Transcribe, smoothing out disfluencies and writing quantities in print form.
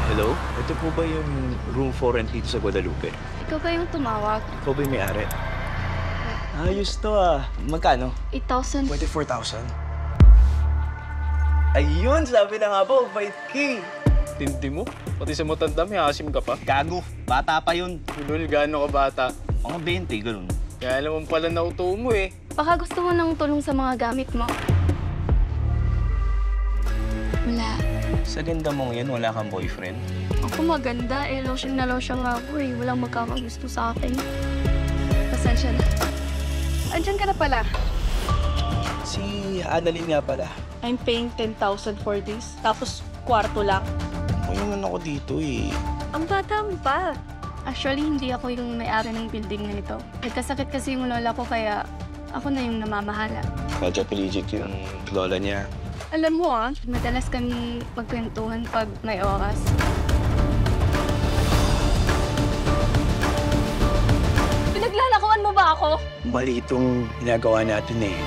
Hello? Ito po ba yung room for rent dito sa Guadalupe? Ikaw ba yung tumawag? Ikaw ba yung may-ari? Ayos to ah. Magkano? 8,000. 24,000. Ayun! Sabi na nga po, 5K! Tindi mo? Pati sa matanda, may asim ka pa. Gago! Bata pa yun. Lul, gaano ka bata? Mga 20, ganun. Kaya alam mo pala nauto mo eh. Baka gusto mo ng tulong sa mga gamit mo. Wala. Sa ganda mong yan, wala kang boyfriend? Ako maganda eh. Lotion na lotion nga ako eh. Walang magkakagusto sa akin. Pasensya na. Andyan ka na pala. Si Annalyn nga pala. I'm paying 10,000 for this, tapos kwarto lang. Mayroon ako dito eh. Ang bata mo pa. Actually, hindi ako yung may-ari ng building na ito. Nagkasakit kasi yung lola ko kaya ako na yung namamahala. Quadriplegic yung lola niya. Alam mo Madalas kami magkwentuhan pag may oras. pinaglalakuan mo ba ako? Mali itong ginagawa natin eh.